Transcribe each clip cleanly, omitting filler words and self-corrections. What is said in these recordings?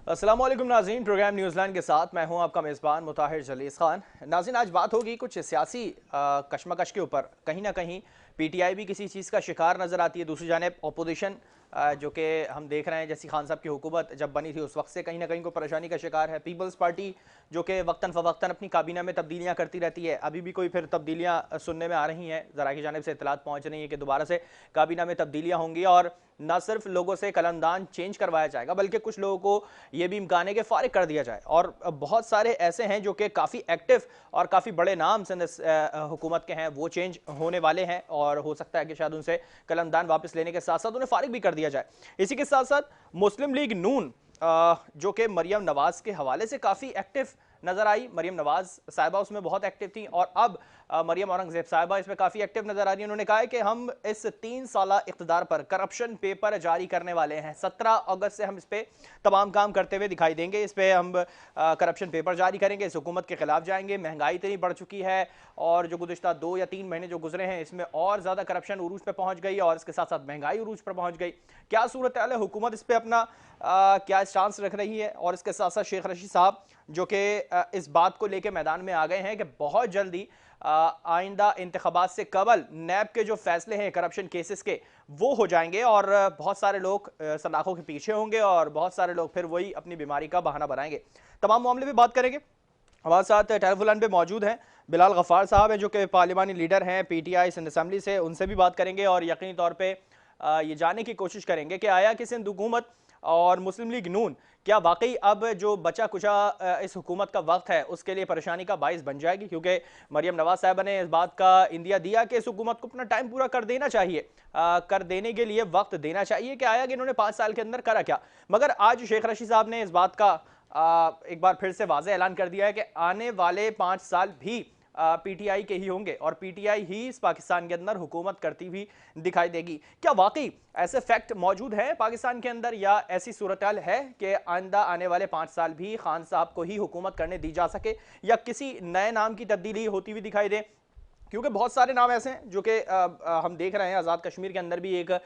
अस्सलाम वालेकुम नाज़रीन, प्रोग्राम न्यूज़ीलैंड के साथ मैं हूं आपका मेज़बान मुताहिर जलीस खान। नाज़रीन, आज बात होगी कुछ सियासी कशमकश के ऊपर। कहीं ना कहीं पीटीआई भी किसी चीज़ का शिकार नज़र आती है। दूसरी जानिब अपोजिशन जो कि हम देख रहे हैं, जैसी खान साहब की हुकूमत जब बनी थी उस वक्त से कहीं ना कहीं को परेशानी का शिकार है। पीपल्स पार्टी जो कि वक्तन फ़वक्तन अपनी काबीना में तब्दीलियाँ करती रहती है, अभी भी कोई फिर तब्दीलियाँ सुनने में आ रही हैं। ज़रा की जानिब से इतलात पहुँच रही है कि दोबारा से काबीना में तब्दीलियाँ होंगी और न सिर्फ लोगों से कलमदान चेंज करवाया जाएगा बल्कि कुछ लोगों को ये भी इम्कान है कि फारिग कर दिया जाए। और बहुत सारे ऐसे हैं जो कि काफ़ी एक्टिव और काफ़ी बड़े नाम सिंध हुकूमत के हैं, वो चेंज होने वाले हैं और हो सकता है कि शायद उनसे कलमदान वापस लेने के साथ साथ उन्हें फारिग भी कर दिया जाए। इसी के साथ साथ मुस्लिम लीग नून जो कि मरियम नवाज के हवाले से काफ़ी एक्टिव नजर आई। मरियम नवाज साहिबा उसमें बहुत एक्टिव थी और अब मरियम औरंगजेब साहिबा इसमें काफ़ी एक्टिव नजर आ रही है। उन्होंने कहा है कि हम इस 3 साल इक़्तिदार पर करप्शन पेपर जारी करने वाले हैं। 17 अगस्त से हम इस पर तमाम काम करते हुए दिखाई देंगे। इस पर हम करप्शन पेपर जारी करेंगे, इस हुकूमत के खिलाफ जाएंगे। महंगाई इतनी बढ़ चुकी है और जो गुज़िश्ता 2 या 3 महीने जो गुजरे हैं इसमें और ज़्यादा करप्शन उरूज पर पहुँच गई और इसके साथ साथ महंगाई उरूज पर पहुँच गई। क्या सूरत हाल है, हुकूमत इस पर अपना क्या स्टांस रख रही है? और इसके साथ साथ शेख रशीद साहब जो कि इस बात को लेकर मैदान में आ गए हैं कि बहुत जल्दी आइंदा इंतखाबात से कबल नैब के जो फैसले हैं करप्शन केसेस के वो हो जाएंगे और बहुत सारे लोग सलाखों के पीछे होंगे और बहुत सारे लोग फिर वही अपनी बीमारी का बहाना बनाएंगे। तमाम मामले में बात करेंगे। हमारे साथ टेलीफोन लाइन पे मौजूद हैं बिलाल गफ्फार साहब हैं जो कि पार्लिमानी लीडर हैं पीटीआई सिंध असम्बली से। उनसे भी बात करेंगे और यकीनी तौर पे ये जानने की कोशिश करेंगे कि आया कि सिंध हुकूमत और मुस्लिम लीग नून क्या वाकई अब जो बचा कुचा इस हुकूमत का वक्त है उसके लिए परेशानी का बाइस बन जाएगी, क्योंकि मरियम नवाज साहबा ने इस बात का इंदिया दिया कि इस हुकूमत को अपना टाइम पूरा कर देना चाहिए, कर देने के लिए वक्त देना चाहिए कि आया कि इन्होंने 5 साल के अंदर करा क्या। मगर आज शेख रशीद साहब ने इस बात का एक बार फिर से वाज़ेह ऐलान कर दिया है कि आने वाले 5 साल भी पीटीआई के ही होंगे और पीटीआई ही इस पाकिस्तान के अंदर हुकूमत करती हुई दिखाई देगी। क्या वाकई ऐसे फैक्ट मौजूद हैं पाकिस्तान के अंदर या ऐसी सूरत है कि आइंदा आने वाले 5 साल भी खान साहब को ही हुकूमत करने दी जा सके या किसी नए नाम की तब्दीली होती हुई दिखाई दे? क्योंकि बहुत सारे नाम ऐसे हैं जो कि हम देख रहे हैं। आज़ाद कश्मीर के अंदर भी एक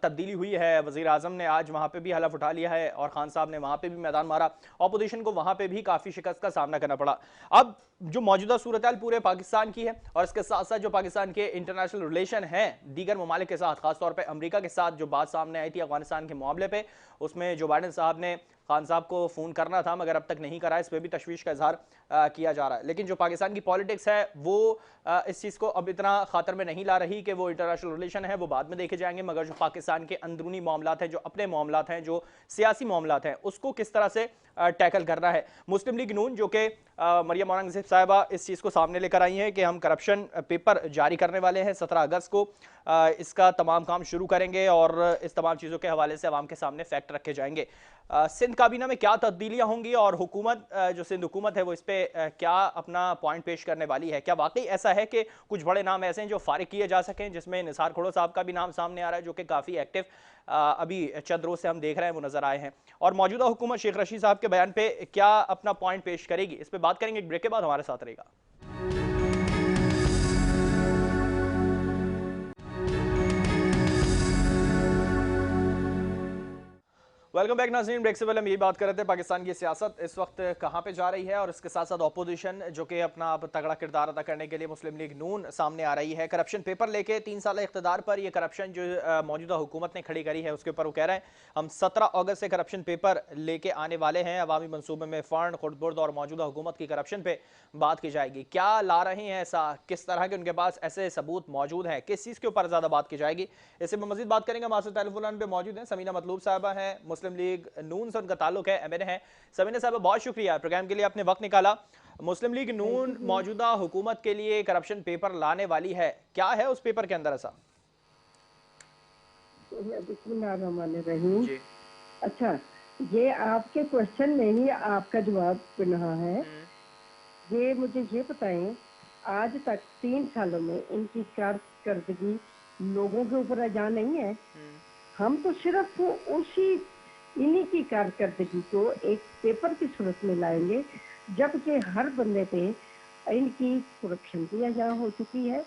तब्दीली हुई है। वज़ीर आज़म ने आज वहाँ पे भी हलफ उठा लिया है और खान साहब ने वहाँ पे भी मैदान मारा। अपोजिशन को वहाँ पे भी काफ़ी शिकस्त का सामना करना पड़ा। अब जो मौजूदा सूरत हाल पूरे पाकिस्तान की है और इसके साथ साथ जो पाकिस्तान के इंटरनेशनल रिलेशन हैं दीगर ममालिक के साथ, खासतौर पर अमरीका के साथ जो बात सामने आई थी अफगानिस्तान के मामले पर, उसमें जो बाइडन साहब ने खान साहब को फ़ोन करना था मगर अब तक नहीं करा, इस पर भी तशवीश का इजहार किया जा रहा है। लेकिन जो पाकिस्तान की पॉलिटिक्स है वो इस चीज़ को अब इतना खातर में नहीं ला रही कि वो इंटरनेशनल रिलेशन है वो बाद में देखे जाएंगे, मगर जो पाकिस्तान के अंदरूनी मामलात हैं, जो अपने मामलात हैं, जो सियासी मामलात हैं, उसको किस तरह से टैकल करना है। मुस्लिम लीग नून जो कि मरियम औरंगजेब साहिबा इस चीज़ को सामने लेकर आई हैं कि हम करप्शन पेपर जारी करने वाले हैं 17 अगस्त को, इसका तमाम काम शुरू करेंगे और इस तमाम चीज़ों के हवाले से आवाम के सामने फैक्ट रखे जाएंगे। सिंध काबीना में क्या तब्दीलियां होंगी और हुकूमत जो सिंध हुकूमत है वो इस पर क्या अपना पॉइंट पेश करने वाली है? क्या वाकई ऐसा है कि कुछ बड़े नाम ऐसे हैं जो फारिग किए जा सकें, जिसमें निसार खोड़ो साहब का भी नाम सामने आ रहा है जो कि काफ़ी एक्टिव अभी चंद रोज से हम देख रहे हैं वो नजर आए हैं, और मौजूदा हुकूमत शेख रशीद साहब के बयान पे क्या अपना पॉइंट पेश करेगी? इस पर बात करेंगे। एक ब्रेक के बाद हमारे साथ रहेगा। वेलकम बैक नाज़रीन। ब्रेक से पहले हम यही बात कर रहे थे पाकिस्तान की सियासत इस वक्त कहाँ पे जा रही है और इसके साथ साथ अपोजिशन जो कि अपना अब तगड़ा किरदार अदा करने के लिए मुस्लिम लीग नून सामने आ रही है। करप्शन पेपर लेके 3 साल इख्तिदार पर ये करप्शन जो मौजूदा हुकूमत ने खड़ी करी है उसके ऊपर वो कह रहे हैं हम 17 अगस्त से करप्शन पेपर लेके आने वाले हैं। अवामी मनसूबे में फ़ंड खुर्दबुर्द और मौजूदा हुकूमत की करप्शन पे बात की जाएगी। क्या ला रहे हैं ऐसा, किस तरह के उनके पास ऐसे सबूत मौजूद हैं, किस चीज़ के ऊपर ज़्यादा बात की जाएगी, इससे मजीद बात करेंगे। हमारे टेलीफोन पे मौजूद हैं समीना मतलूब साहबा हैं, मुस्लिम लीग नून से उनका ताल्लुक है, एमएनए है। समीना साहब बहुत शुक्रिया प्रोग्राम के लिए आपने वक्त निकाला। मुस्लिम लीग नून मौजूदा हुकूमत के लिए करप्शन पेपर लाने वाली है, क्या है उस पेपर के अंदर ऐसा? बिस्मिल्लाहिर्रहमानिर्रहीम। जी। अच्छा, ये आपके क्वेश्चन में ही आपका जवाब पन्हा है। ये मुझे ये बताएं, आज तक 3 सालों में इनकी कारकर्दगी लोगों के ऊपर अजा नहीं है। हम तो सिर्फ उसी इन्हीं की कारकर्दगी को एक पेपर की सूरत में लाएंगे, जबकि हर बंदे पे इनकी करप्शन भी अजा हो चुकी है।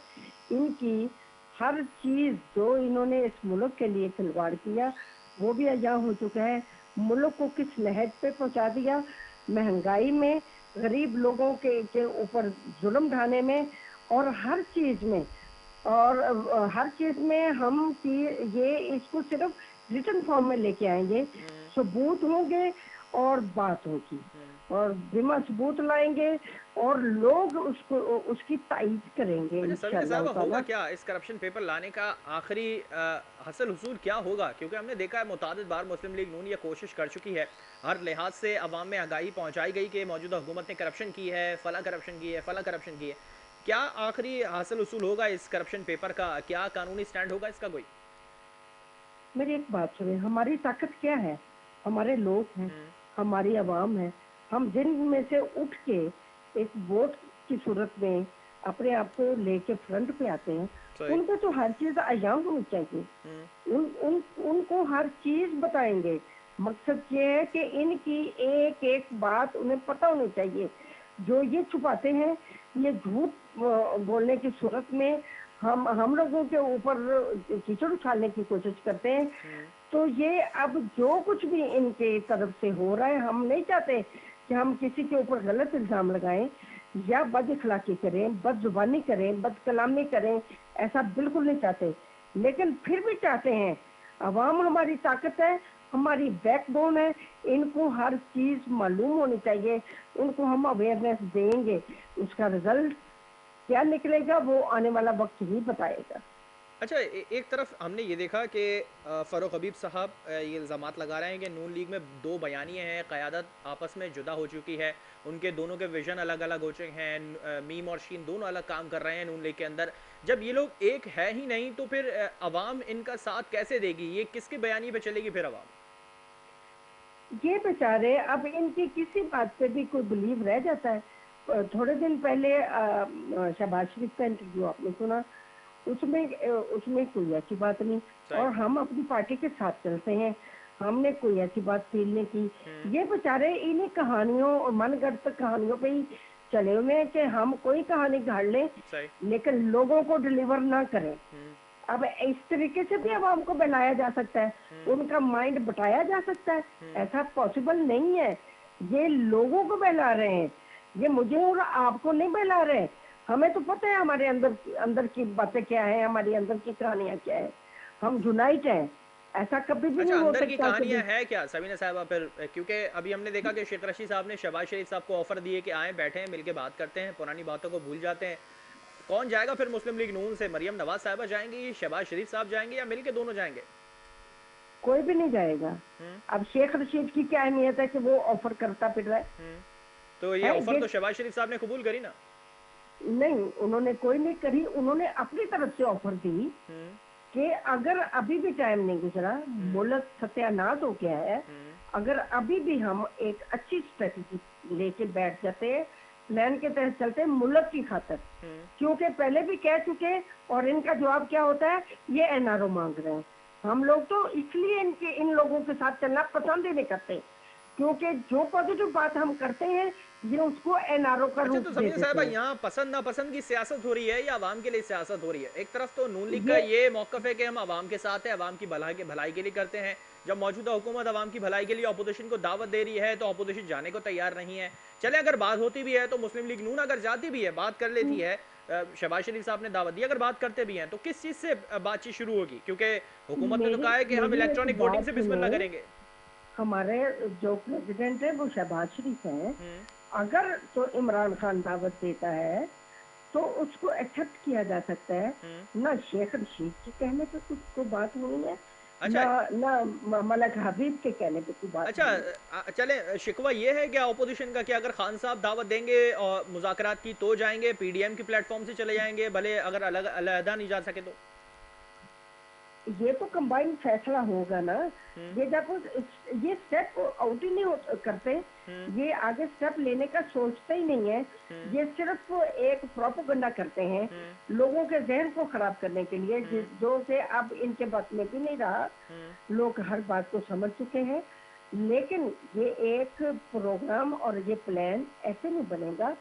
इनकी हर चीज जो इन्होंने इस मुल्क के लिए खिलवाड़ किया वो भी अजा हो चुका है। मुल्क को किस नहज पे पहुंचा दिया, महंगाई में, गरीब लोगों के ऊपर जुल्म ढाने में, और हर चीज में। और हर चीज में हम कि ये इसको सिर्फ रिटर्न फॉर्म में लेके आएंगे, सबूत होंगे और बात होगी, और बिना सबूत लाएंगे और लोग उसको उसकी तायीद करेंगे अच्छा सबीना इंशाअल्लाह साहब, होगा ताला। क्या इस करप्शन पेपर लाने का आखिरी हासिल हुसूल क्या होगा? क्योंकि हमने देखा है मुतादिद बार मुस्लिम लीग नून ये कोशिश कर चुकी है, हर लिहाज से अवाम में आगाही पहुंचाई गई कि मौजूदा हुकूमत ने करप्शन की है, फला करप्शन की है, फला करप्शन की है। क्या आखिरी हासिल हुसूल होगा इस करप्शन पेपर का? क्या कानूनी स्टैंड होगा इसका कोई? मेरी एक बात सुनिए, हमारी ताकत क्या है? हमारे लोग हैं, हम्म, हमारी आवाम है। हम जिन में से उठ के एक वोट की सूरत में अपने आप को लेके फ्रंट पे आते हैं, सही। उनको तो हर चीज आया होनी चाहिए। हम्म, उन उन उनको हर चीज बताएंगे। मकसद ये है कि इनकी एक एक बात उन्हें पता होनी चाहिए। जो ये छुपाते हैं, ये झूठ बोलने की सूरत में हम लोगों के ऊपर कीचड़ उछालने की कोशिश करते हैं। हम्म, तो ये अब जो कुछ भी इनके तरफ से हो रहा है, हम नहीं चाहते कि हम किसी के ऊपर गलत इल्जाम लगाएं या बद इखलाकी करें, बदजुबानी करें, बद कलामी करें, ऐसा बिल्कुल नहीं चाहते। लेकिन फिर भी चाहते हैं, अवाम हमारी ताकत है, हमारी बैकबोन है, इनको हर चीज मालूम होनी चाहिए, उनको हम अवेयरनेस देंगे। उसका रिजल्ट क्या निकलेगा वो आने वाला वक्त ही बताएगा। अच्छा एक तरफ हमने ये देखा कि फ़ारूक हबीब साहब ये इल्ज़ामात लगा रहे हैं कि नून लीग में दो बयानियाँ हैं, क़यादत आपस में जुदा हो चुकी है, उनके दोनों के विज़न अलग अलग हो चुके हैं, मीम और शीन दोनों अलग काम कर रहे हैं नून लीग के अंदर। जब ये लोग एक है ही नहीं तो फिर अवाम इनका साथ कैसे देगी? ये किसके बयानी पे चलेगी फिर अवाम? ये बेचारे अब इनकी किसी बात पे भी कोई बिलीव रह जाता है। थोड़े दिन पहले शहबाज शरीफ का इंटरव्यू आपने सुना, उसमें कोई ऐसी बात नहीं, सही। और हम अपनी पार्टी के साथ चलते हैं, हमने कोई ऐसी बात फील नहीं हुँ, की। ये बेचारे इन्हीं कहानियों और मनगढ़ंत कहानियों पे ही चले हुए हैं कि हम कोई कहानी गाड़ लें सही। लेकिन लोगों को डिलीवर ना करें। हुँ, अब इस तरीके से भी आवाम को बहलाया जा सकता है, हुँ, उनका माइंड बटाया जा सकता है। हुँ। ऐसा पॉसिबल नहीं है। ये लोगों को बहला रहे हैं, ये मुझे और आपको नहीं बहला रहे। हमें तो पता है हमारे अंदर अंदर की बातें क्या है, हमारी अंदर की कहानियां क्या है। हम यूनाइट हैं। ऐसा कभी भी अच्छा नहीं हो अंदर की सकता कहानियाँ कि है क्या सबीना साहिबा फिर? क्योंकि अभी हमने देखा कि शेख रशीद साहब ने शहबाज शरीफ साहब को ऑफर दिए कि आएँ बैठें मिलके बात करते हैं, पुरानी बातों को भूल जाते हैं। कौन जाएगा फिर मुस्लिम लीग नून से? मरियम नवाज साहिबा जाएंगी, शहबाज शरीफ साहब जाएंगे या मिलके दोनों जाएंगे? कोई भी नहीं जाएगा। हम्म, अब शेख रशीद की क्या अहमियत है कि वो ऑफर करता फिर रहा हम्म। तो ये है ऑफर ये। तो शहबाज शरीफ साहब ने कबूल करी ना? नहीं, उन्होंने कोई नहीं करी, उन्होंने अपनी तरफ से ऑफर दी हम्म, कि अगर अभी भी टाइम नहीं गुजरा, हम्म, मुल्क सत्यानाश हो गया है, हम्म, अगर अभी भी हम एक अच्छी स्ट्रेटजी लेके बैठ जाते हैं, प्लान के तहत चलते हैं मुल्क की खातर, हम्म। क्योंकि पहले भी कह चुके, और इनका जवाब क्या होता है, ये एनआरओ मांग रहे हैं। हम लोग तो इसलिए इन लोगों के साथ चलना पसंद ही नहीं करते, क्योंकि जो पॉजिटिव बात हम करते हैं, ये उसको एनआरओ का अच्छा रूप तो दे समीर देते साहबा हैं। यहाँ पसंद नापसंद की सियासत हो रही है या आवाम के लिए सियासत हो रही है? एक तरफ तो नून लीग का ये ये मौकफ है कि हम आवाम के साथ हैं, आवाम की भलाई के लिए करते हैं। जब मौजूदा हुकूमत आवाम की भलाई के लिए अपोजिशन को दावत दे रही है तो अपोजिशन जाने को तैयार नहीं है। चले अगर बात होती भी है तो मुस्लिम लीग नून अगर जाती भी है, बात कर लेती है, शहबाज शरीफ साहब ने दावत दी, अगर बात करते भी हैं तो किस चीज़ से बातचीत शुरू होगी? क्योंकि हुकूमत ने तो मेरी कहा है कि हम मेरी एक इलेक्ट्रॉनिक वोटिंग बात से बिस्मिल्लाह सुनो, करेंगे। हमारे जो प्रेसिडेंट है वो शहबाज शरीफ है। हम्म, अगर तो इमरान खान दावत देता है तो उसको एक्सेप्ट किया जा सकता है। हम्म। ना शेख रशीद के कहने पे कुछ को बात हुई है, अच्छा। ना ना मलक हबीब के कहने पे कोई बात अच्छा हुई है। चलें, शिकवा ये है क्या अपोजिशन का कि अगर खान साहब दावत देंगे और मुज़ाकरात की तो जाएंगे, पीडीएम की प्लेटफॉर्म से चले जाएंगे, भले अगर अलग अलहदा नहीं जा सके तो? ये तो कंबाइंड फैसला होगा ना। हम्म, ये जब ये स्टेप आउट ही नहीं करते, हम्म, ये आगे स्टेप लेने का सोचते ही नहीं है। हम्म, ये सिर्फ एक प्रोपोगंडा करते हैं हम्म, लोगों के जहन को खराब करने के लिए, हम्म, जो से अब इनके बात में भी नहीं रहा। हम्म, लोग हर बात को समझ चुके हैं। लेकिन ये एक प्रोग्राम और ये प्लान ऐसे नहीं बनेगा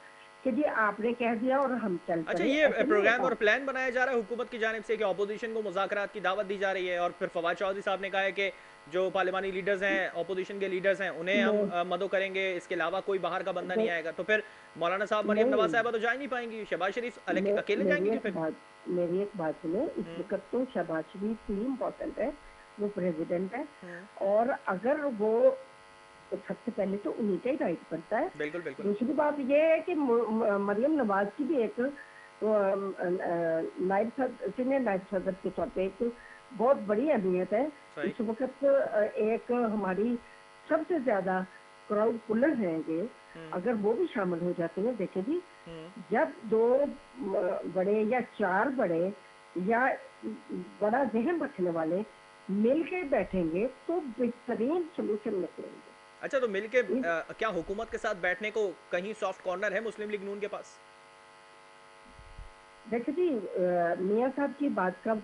कि जी आपने कह दिया और हम चल अच्छा, पड़े, ये ऐसे नहीं प्रोग्राम होता। और प्लान बनाया जा रहा है हुकूमत की जानिब से कि अपोजिशन को मुज़ाकरात की दावत दी जा रही है, और फिर फवाद चौधरी साहब ने कहा है कि जो पार्लिमानी लीडर्स हैं, अपोजिशन के लीडर्स हैं, उन्हें हम नहीं, मदो करेंगे, इसके अलावा कोई बाहर का बंदा नहीं नहीं, आएगा। तो फिर मौलाना साहब, मरियम नवाज नहीं, साहबा तो जा ही नहीं पाएंगी, शहबाज शरीफ अकेले मेरी जाएंगे क्या एक फिर? बात, मेरी एक बात सुने, इस हम्म, वक्त तो शहबाज शरीफ ही इम्पोर्टेंट है, वो प्रेसिडेंट है, हम्म, और अगर वो, तो सबसे पहले तो उन्हीं का ही राइट बनता है। बिल्कुल बिल्कुल। दूसरी बात ये है कि मरियम नवाज की भी एक सीनियर नायब सदर के तौर पे एक बहुत बड़ी अहमियत है। सही। इस वक्त एक हमारी सबसे ज्यादा क्राउड पुलर हैं ये, हम्म, अगर वो भी शामिल हो जाते हैं, देखें जी, हम्म, जब दो बड़े या चार बड़े या बड़ा जहन रखने वाले मिल के बैठेंगे तो बेहतरीन सोल्यूशन निकलेंगे। अच्छा, तो मिलके इस क्या हुकूमत के साथ बैठने को कहीं सॉफ्ट कॉर्नर है मुस्लिम लीग नून के पास? देखिए जी, मियाँ साहब की बात का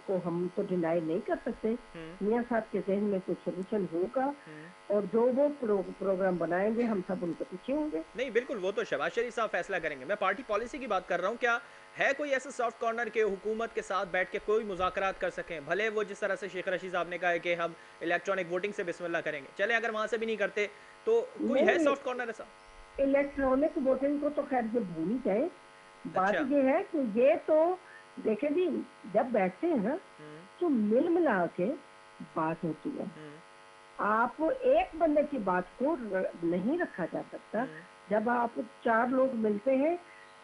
को हम तो डिनाई नहीं कर सकते। हम्म, मियाँ साहब के जहन में कुछ सोल्यूशन होगा, हम्म। और जो वो प्रोग्राम बनाएंगे हम सब उनके पीछे होंगे। नहीं, बिल्कुल, वो तो शहबाज शरीफ साहब फैसला करेंगे। मैं पार्टी पॉलिसी की बात कर रहा हूँ। क्या है कोई ऐसा सॉफ्ट कॉर्नर के हुकूमत के साथ बैठ के कोई मुज़ाकरात कर सकें? भले वो जिस तरह से शेख रशीद साहब ने कहा है कि हम इलेक्ट्रॉनिक वोटिंग से बिस्मिल्लाह करेंगे। चले, अगर वहाँ से भी नहीं करते, तो कोई है नहीं, सॉफ्ट कॉर्नर ऐसा? इलेक्ट्रॉनिक वोटिंग को तो खैर ये भूल ही जाए। बात अच्छा। ये है कि ये तो देखें जी, जब बैठते हैं ना हुँ, तो मिल मिला के बात होती है। हुँ, आप एक बंदे की बात को नहीं रखा जा सकता। हुँ, जब आप चार लोग मिलते हैं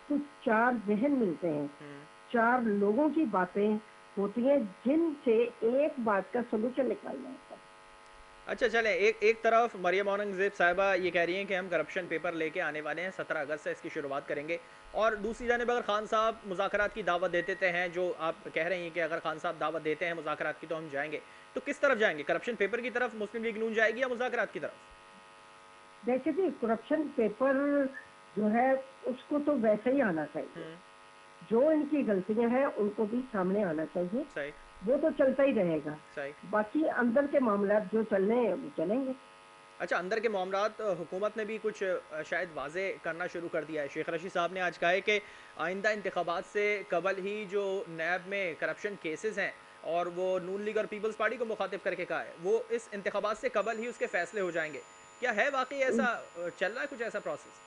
तो चार जहन मिलते हैं, हुँ। चार लोगों की बातें होती हैं जिनसे एक बात का सोल्यूशन निकालना होता है। अच्छा, चलें, एक एक तरफ मरियम औरंगज़ेब साहिबा ये कह रही हैं कि हम करप्शन पेपर लेके आने वाले हैं, 17 अगस्त से इसकी शुरुआत करेंगे, और दूसरी जानिब अगर खान साहब मुज़ाकरात की दावत देते हैं, जो आप कह रही हैं कि अगर खान साहब दावत देते हैं मुज़ाकरात की तो हम जाएंगे, तो किस तरफ जाएंगे? करप्शन पेपर की तरफ मुस्लिम लीग नून जाएगी या मुज़ाकरात की तरफ? देखिए जी, करप्शन पेपर जो है उसको तो वैसे ही आना चाहिए। हुँ, जो इनकी गलतियां हैं उनको भी सामने आना चाहिए। सही, वो तो चलता ही रहेगा। सही। बाकी अंदर के मामला जो चलने हैं वो चलेंगे। अच्छा, अंदर के मामलात हुकूमत ने भी कुछ शायद वाज़े करना शुरू कर दिया है। शेख रशीद साहब ने आज कहा है कि आइंदा इंतखाबात से कबल ही जो नैब में करप्शन केसेस हैं, और वो नून लीग और पीपल्स पार्टी को मुखातिब करके कहा है, वो इस इंतखाबात से कबल ही उसके फैसले हो जाएंगे। क्या है वाकई ऐसा? चल रहा है कुछ ऐसा प्रोसेस?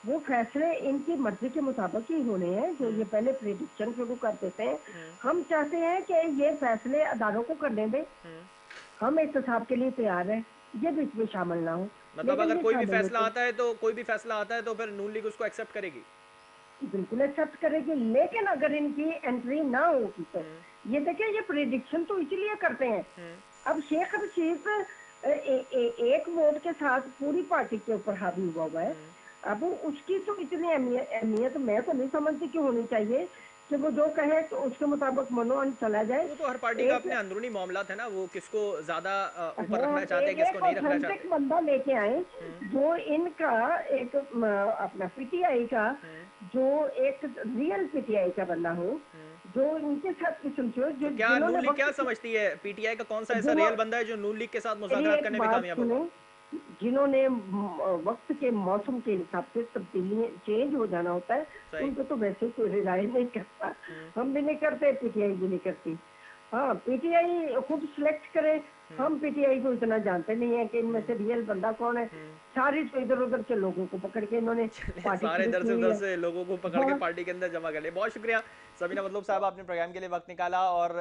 वो फैसले इनकी मर्जी के मुताबिक ही होने हैं, जो हम्म, ये पहले प्रिडिक्शन शुरू कर देते हैं। हम्म, हम चाहते हैं कि ये फैसले अदालों को करने दें। हम्म। हम एहतसाब के लिए तैयार हैं, ये बीच में शामिल ना हो, मतलब लेकिन अगर ये कोई भी शामिल फैसला होते आता है तो कोई भी फैसला आता है तो फिर नून लीग उसको एक्सेप्ट करेगी? बिल्कुल एक्सेप्ट करेगी। लेकिन अगर इनकी एंट्री ना होगी तो हम्म, ये देखिए, ये प्रिडिक्शन तो इसलिए करते हैं। हम्म, अब शेख रशीद एक वोट के साथ पूरी पार्टी के ऊपर हावी हुआ है। हम्म। अब उसकी तो इतनी अहमियत मैं तो नहीं समझती कि होनी चाहिए कि वो जो कहे तो उसके मुताबिक मनोन चला जाए। वो तो हर पार्टी का एक अपने अंदरूनी मामलात है ना, वो किसको ज्यादा ऊपर हाँ, रखना चाहते हैं, एक किसको एक नहीं रखना चाहते। ऑथेंटिक बंदा लेके आए, हम्म, जो इनका एक अपना पीटीआई का, हम्म, जो एक रियल पीटीआई का बंदा हो, हम्म। जो इनके साथ किस्म से तो जो क्या नून जिन्होंने लीग क्या वक्त समझती है, पीटीआई का कौन सा ऐसा जिन्हों रियल बंदा है जो नून लीग के साथ मेरी मुज़ाकरात एक करने में बात कामयाब होगा? सुनो, जिन्होंने वक्त के मौसम के हिसाब से तब्दीली चेंज हो जाना होता है, सही। उनको तो वैसे कोई रिलाय नहीं करता। हम्म, हम भी नहीं करते, पीटीआई भी नहीं करती। हाँ, पीटीआई खुद सिलेक्ट करे। हम्म, हम पीटीआई को इतना जानते नहीं है कि इनमें हम्म, से रियल बंदा कौन है। हम्म। सारी तो इधर उधर के लोगों को पकड़ के इन्होंने चले, पार्टी सारे शुरू इधर की से हुई उधर है। से लोगों को पकड़ के हाँ, पार्टी के अंदर जमा कर लिया। बहुत शुक्रिया सबीना मतलब साहब, आपने प्रोग्राम के लिए वक्त निकाला। और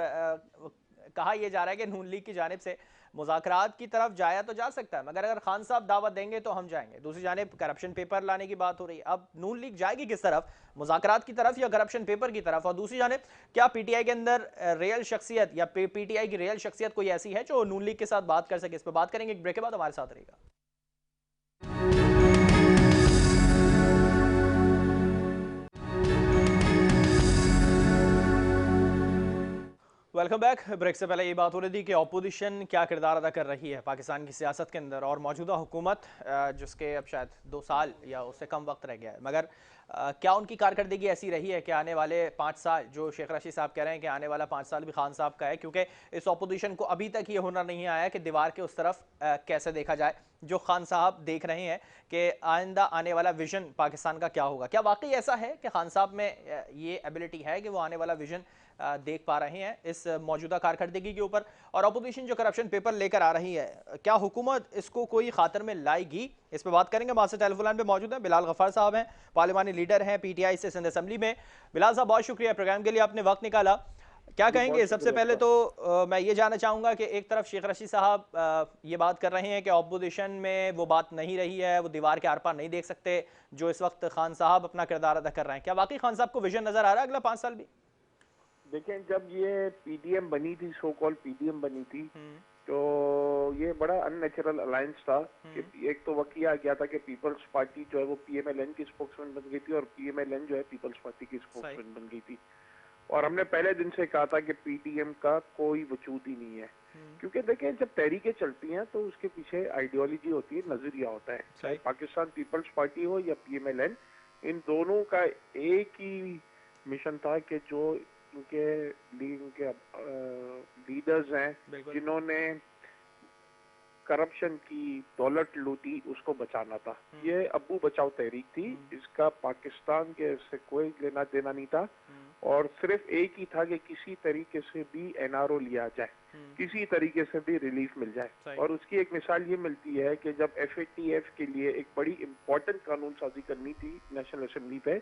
कहा यह जा रहा है कि नून लीग की जानिब से मुज़ाकरात की तरफ जाया तो जा सकता है, मगर अगर खान साहब दावत देंगे तो हम जाएंगे। दूसरी जानिब करप्शन पेपर लाने की बात हो रही है। अब नून लीग जाएगी किस तरफ, मुज़ाकरात की तरफ या करप्शन पेपर की तरफ? और दूसरी जानिब क्या पीटीआई के अंदर रियल शख्सियत या पीटीआई की रियल शख्सियत कोई ऐसी है जो नून लीग के साथ बात कर सके? इस पर बात करेंगे एक ब्रेक के बाद। हमारे साथ रहेगा। Welcome back. ब्रेक से पहले ये बात हो रही थी कि अपोजिशन क्या किरदार अदा कर रही है पाकिस्तान की सियासत के अंदर, और मौजूदा हुकूमत जिसके अब शायद 2 साल या उससे कम वक्त रह गया है, मगर क्या उनकी कारकर्दगी ऐसी रही है कि आने वाले 5 साल, जो शेख रशीद साहब कह रहे हैं कि आने वाला 5 साल भी खान साहब का है, क्योंकि इस ऑपोजिशन को अभी तक ये हुनर नहीं आया कि दीवार के उस तरफ कैसे देखा जाए, जो खान साहब देख रहे हैं कि आइंदा आने वाला विजन पाकिस्तान का क्या होगा। क्या वाकई ऐसा है कि खान साहब में ये एबिलिटी है कि वो आने वाला विजन देख पा रहे हैं इस मौजूदा कारकर्दगी के ऊपर? और अपोजिशन जो करप्शन पेपर लेकर आ रही है, क्या हुकूमत इसको कोई खातर में लाएगी? इस पर बात करेंगे। हमारे टेलीफोन लाइन पे मौजूद हैं बिलाल गफ्फार साहब, हैं पार्लिमानी लीडर हैं पीटीआई से सिंध असेंबली में। बिलाल साहब, बहुत शुक्रिया प्रोग्राम के लिए, आपने वक्त निकाला। क्या जी, बहुत कहेंगे? सबसे शुक्रिया पहले आपका। तो मैं ये जानना चाहूंगा कि एक तरफ शेख रशीद साहब ये बात कर रहे हैं कि ऑपोजिशन में वो बात नहीं रही है, वो दीवार के आर पार नहीं देख सकते जो इस वक्त खान साहब अपना किरदार अदा कर रहे हैं। क्या वाकई खान साहब को विजन नजर आ रहा है अगला 5 साल भी? देखें, जब ये पीडीएम बनी थी, सो कॉल पीडीएम बनी थी, तो ये बड़ा अननेचुरल अलायंस था कि एक तो वक्त ये आ गया था कि पीपल्स पार्टी जो है वो पीएमएलएन की स्पोक्समैन बन गई थी और पीएमएलएन जो है पीपल्स पार्टी की स्पोक्समैन बन गई थी। और हमने पहले दिन से कहा था कि पीटीएम का कोई वजूद ही नहीं है, क्योंकि देखें, जब तहरीकें चलती हैं तो उसके पीछे आइडियोलॉजी होती है, नजरिया होता है। चाहे पाकिस्तान पीपल्स पार्टी हो या पीएमएलएन, इन दोनों का एक ही मिशन था कि जो इनके लीडर्स हैं जिन्होंने करप्शन की दौलत लूटी, उसको बचाना था। ये अब्बू बचाओ तहरीक थी, इसका पाकिस्तान के से कोई लेना देना नहीं था और सिर्फ एक ही था कि किसी तरीके से भी एनआरओ लिया जाए, किसी तरीके से भी रिलीफ मिल जाए। और उसकी एक मिसाल ये मिलती है कि जब एफएटीएफ के लिए एक बड़ी इंपॉर्टेंट कानून साजी करनी थी नेशनल असेंबली पे,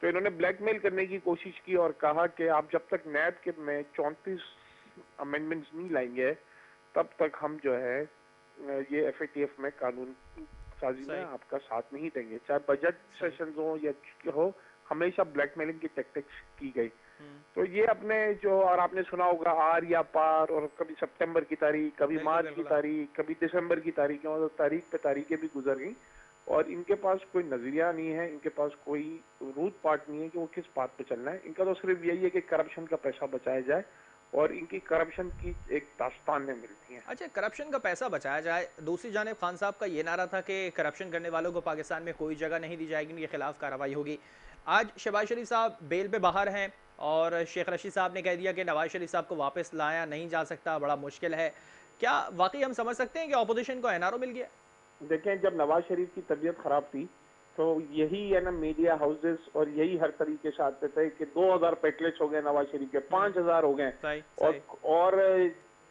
तो इन्होंने ब्लैकमेल करने की कोशिश की और कहा कि आप जब तक नैब के में 34 अमेंडमेंट्स नहीं लाएंगे तब तक हम जो है ये एफएटीएफ में कानून साजी में आपका साथ नहीं देंगे। चाहे बजट सेशन हो या हो, हमेशा ब्लैकमेलिंग की टैक्टिक्स की गई। तो ये अपने जो, और आपने सुना होगा आर या पार, और कभी सितंबर की तारीख, कभी मार्च की तारीख, कभी दिसंबर की तारीख, मतलब तारीख पे तारीखें भी गुजर गई और इनके पास कोई नजरिया नहीं है, इनके पास कोई रूट पार्ट नहीं है कि वो किस बात पे चलना है। इनका तो सिर्फ यही है कि करप्शन का पैसा बचाया जाए और इनकी करप्शन की एक दास्तानें मिलती हैं। अच्छा, करप्शन का पैसा बचाया जाए। दूसरी जानिब खान साहब का ये नारा था कि करप्शन करने वालों को पाकिस्तान में कोई जगह नहीं दी जाएगी, उनके खिलाफ कार्रवाई होगी। आज शहबाज शरीफ साहब बेल पे बाहर हैं और शेख रशीद साहब ने कह दिया कि नवाज शरीफ साहब को वापस लाया नहीं जा सकता, बड़ा मुश्किल है। क्या वाकई हम समझ सकते हैं कि अपोजिशन को एनआरओ मिल गया? देखें, जब नवाज शरीफ की तबीयत खराब थी तो यही है ना, मीडिया हाउसेस और यही हर तरीके से आते थे कि 2000 पेटलेट्स हो गए नवाज शरीफ के, 5000 हो गए। और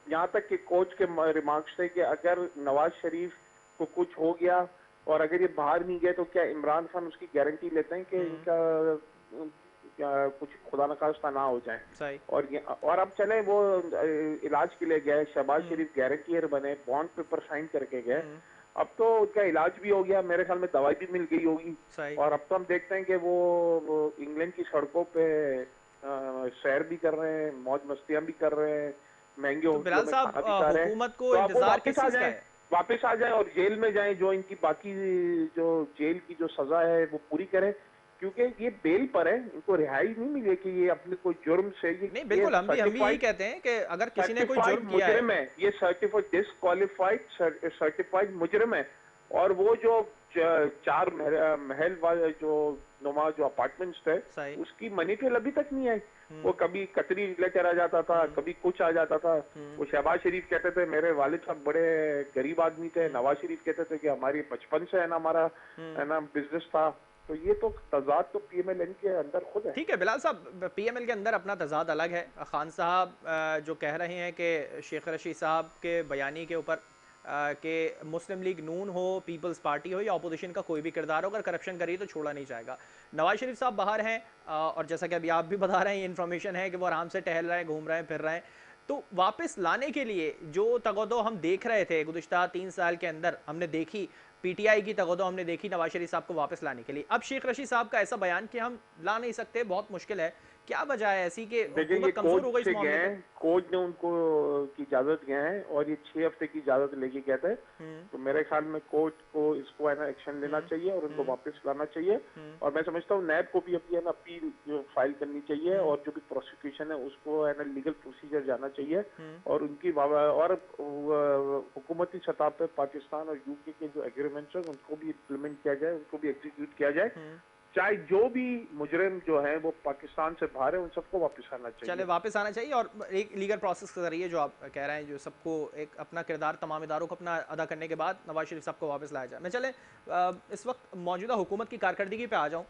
यहाँ तक कि कोच के रिमार्क्स थे कि अगर नवाज शरीफ को कुछ हो गया और अगर ये बाहर नहीं गए तो क्या इमरान खान उसकी गारंटी लेते हैं कि इनका कुछ खुदा न खास्ता ना हो जाए। और अब चले वो इलाज के लिए गए, शहबाज शरीफ गारंटीयर बने, बॉन्ड पेपर साइन करके गए, अब तो उसका इलाज भी हो गया, मेरे ख्याल में दवाई भी मिल गई होगी और अब तो हम देखते हैं कि वो इंग्लैंड की सड़कों पे सैर भी कर रहे हैं, मौज मस्तियां भी कर रहे हैं, महंगे होटलों में खाना भी खा रहे हैं। हुकूमत को इंतजार किस चीज का है? वापस आ जाए और जेल में जाएं, जो इनकी बाकी जो जेल की जो सजा है वो पूरी करें, क्योंकि ये बेल पर है, इनको रिहाई नहीं मिले कि ये अपने कोई जुर्म से ये नहीं, बिल्कुल हम भी यही कहते हैं कि अगर किसी ने कोई जुर्म किया है, ये सर्टिफाइड डिस्क्वालिफाइड सर्टिफाइड मुजरिम है। और वो जो 4 महल वाले जो नुमा जो अपार्टमेंट्स थे, उसकी मनी ट्रेल अभी तक नहीं आई। वो कभी कतरी लेकर आ जाता था, कभी कुछ आ जाता था। वो शहबाज शरीफ कहते थे मेरे वालिद साहब बड़े गरीब आदमी थे, नवाज शरीफ कहते थे कि हमारी बचपन से है ना हमारा है ना बिजनेस था। तो ये तो तजाद तो पीएमएलएन के अंदर खुद है। ठीक है बिलाल साहब, पीएमएल के अंदर अपना तजाद अलग है। खान साहब जो कह रहे हैं कि शेख रशीद साहब के बयानी के ऊपर कि मुस्लिम लीग नून हो, पीपल्स पार्टी हो या अपोजिशन का कोई भी किरदार हो, अगर करप्शन करिए तो छोड़ा नहीं जाएगा। नवाज शरीफ साहब बाहर हैं और जैसा कि अभी आप भी बता रहे हैं, ये इन्फॉर्मेशन है कि वो आराम से टहल रहे हैं, घूम रहे हैं, फिर रहे हैं। तो वापस लाने के लिए जो तगदो हम देख रहे थे गुज़िश्ता 3 साल के अंदर, हमने देखी पीटीआई की तगदो हमने देखी नवाज शरीफ साहब को वापस लाने के लिए। अब शेख रशीद साहब का ऐसा बयान कि हम ला नहीं सकते, बहुत मुश्किल है। क्या वजह है ऐसी कि हुकूमत कमजोर हो गई इस मामले में? कोच ने उनको की इजाजत गए हैं और ये 6 हफ्ते की इजाजत लेके गए थे। तो मेरे ख्याल में कोच को इसको है ना एक्शन लेना चाहिए और उनको वापस लाना चाहिए। और मैं समझता हूँ नैब को भी अपनी है ना अपील फाइल करनी चाहिए और जो भी प्रोसिक्यूशन है उसको है ना लीगल प्रोसीजर जाना चाहिए और उनकी और हुकूमती सतह पे पाकिस्तान और यूके के जो एग्रीमेंट्स है उनको भी इम्प्लीमेंट किया जाए, उनको भी एग्जीक्यूट किया जाए। चाहे जो भी मुजरिम जो है वो पाकिस्तान से बाहर है, उन सबको वापस आना चाहिए। चले वापस आना चाहिए और एक लीगल प्रोसेस के जरिए जो आप कह रहे हैं, जो सबको एक अपना किरदार, तमाम इदारों को अपना अदा करने के बाद नवाज शरीफ साहब को वापस लाया जाए। मैं चले इस वक्त मौजूदा हुकूमत की कारकर्दगी पे आ जाऊँ।